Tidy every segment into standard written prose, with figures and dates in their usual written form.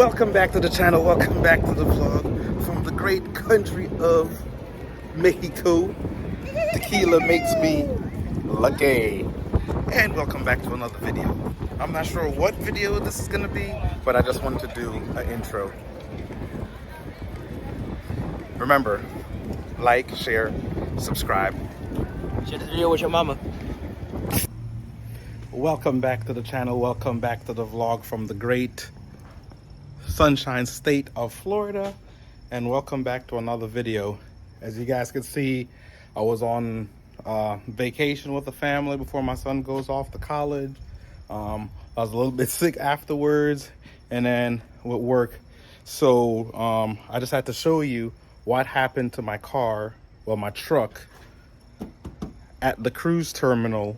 Welcome back to the channel, welcome back to the vlog from the great country of Mexico. Tequila makes me lucky. And welcome back to another video. I'm not sure what video this is gonna be, but I just wanted to do an intro. Remember, like, share, subscribe. Share this video with your mama. Welcome back to the channel, welcome back to the vlog from the great Sunshine State of Florida, and welcome back to another video. As you guys can see, I was on vacation with the family before my son goes off to college. I was a little bit sick afterwards, and then with work, so I just had to show you what happened to my car, well, my truck, at the cruise terminal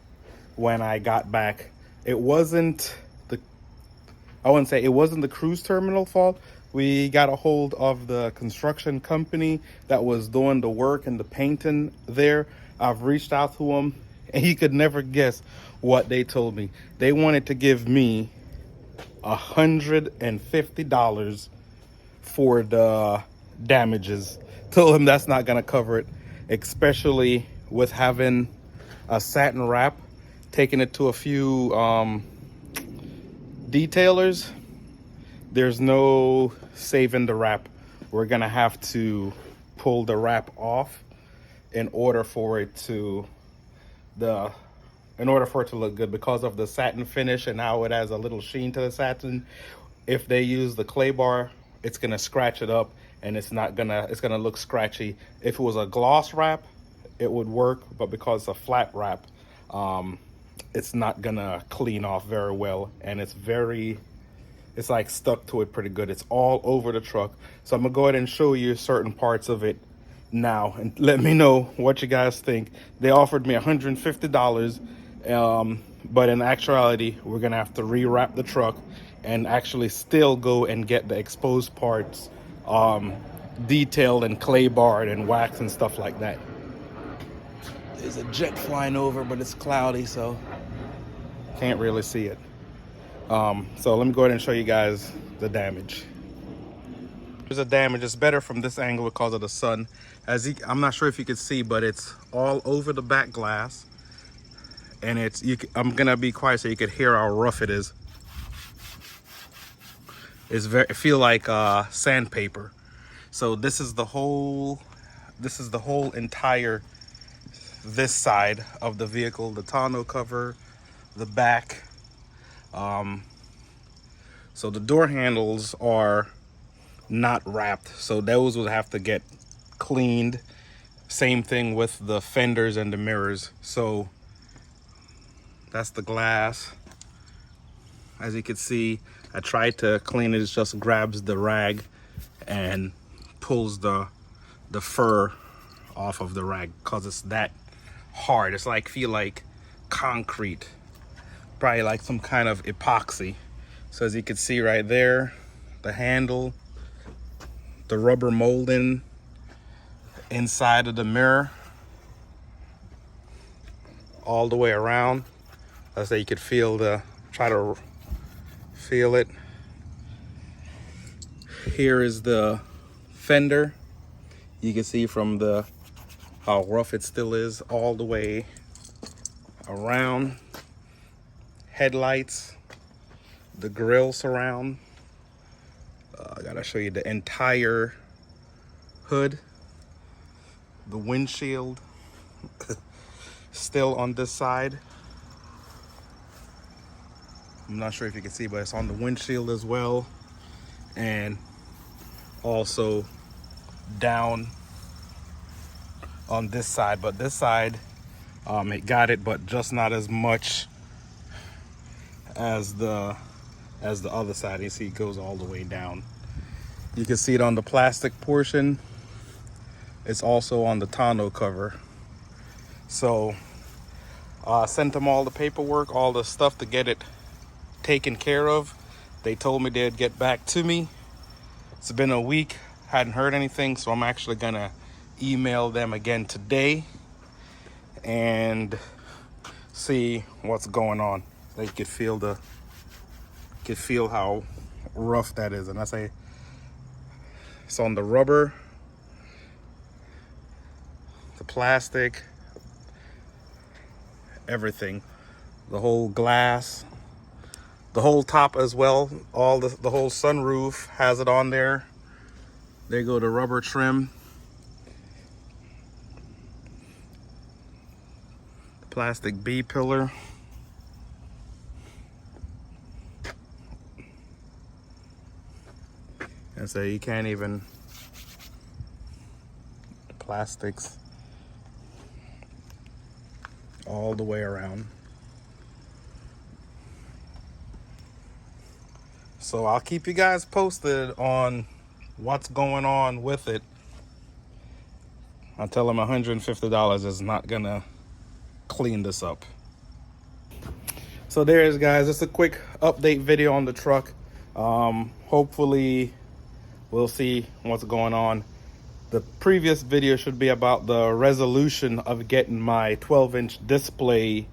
when I got back. It wasn't I wouldn't say it wasn't the cruise terminal fault. We got a hold of the construction company that was doing the work and the painting there. I've reached out to them, and you could never guess what they told me. They wanted to give me $150 for the damages. Told him that's not gonna cover it, especially with having a satin wrap, taking it to a few detailers. There's no saving the wrap. We're gonna have to pull the wrap off in order for it to look good, because of the satin finish and how it has a little sheen to the satin. If they use the clay bar, it's gonna scratch it up, and it's gonna look scratchy. If it was a gloss wrap, it would work, but because it's a flat wrap, it's not gonna clean off very well, and it's like stuck to it pretty good. It's all over the truck. So I'm gonna go ahead and show you certain parts of it now, and let me know what you guys think. They offered me $150, but in actuality, we're gonna have to rewrap the truck and actually still go and get the exposed parts detailed and clay barred and wax and stuff like that. There's a jet flying over, but it's cloudy, so can't really see it. So let me go ahead and show you guys the damage. There's a damage. It's better from this angle because of the sun. I'm not sure if you can see, but it's all over the back glass, and I'm gonna be quiet so you can hear how rough it is. It feel like sandpaper. So this is the whole entire this side of the vehicle, the tonneau cover, the back. So the door handles are not wrapped, so those would have to get cleaned. Same thing with the fenders and the mirrors. So that's the glass. As you can see, I tried to clean it. It just grabs the rag and pulls the fur off of the rag because it's that hard. It's like, feel like concrete, probably like some kind of epoxy. So as you can see right there, the handle, the rubber molding inside of the mirror, all the way around. Let's say you could try to feel it. Here is the fender. You can see from how rough it still is all the way around. Headlights, the grill surround. I gotta show you the entire hood, the windshield still on this side. I'm not sure if you can see, but it's on the windshield as well, and also down on this side. But this side, it got it, but just not as much as the other side. You see it goes all the way down. You can see it on the plastic portion. It's also on the tonneau cover. So I sent them all the paperwork, all the stuff to get it taken care of. They told me they'd get back to me. It's been a week, hadn't heard anything, so I'm actually gonna email them again today and see what's going on. They could feel how rough that is. And I say it's on the rubber, the plastic, everything, the whole glass, the whole top as well. All the whole sunroof has it on there. There go the rubber trim, the plastic B pillar. And so you can't even, plastics all the way around. So I'll keep you guys posted on what's going on with it. I'll tell them $150 is not gonna clean this up. So there is, guys, just a quick update video on the truck. Hopefully we'll see what's going on. The previous video should be about the resolution of getting my 12-inch display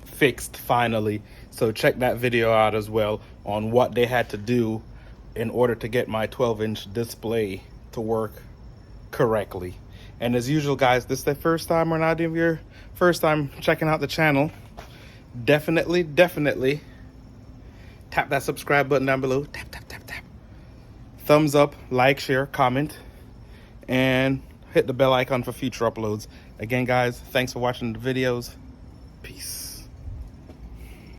fixed finally. So check that video out as well on what they had to do in order to get my 12-inch display to work correctly. And as usual, guys, this is the first time or not even your first time checking out the channel, definitely tap that subscribe button down below. Tap. Thumbs up, like, share, comment, and hit the bell icon for future uploads. Again, guys, thanks for watching the videos. Peace.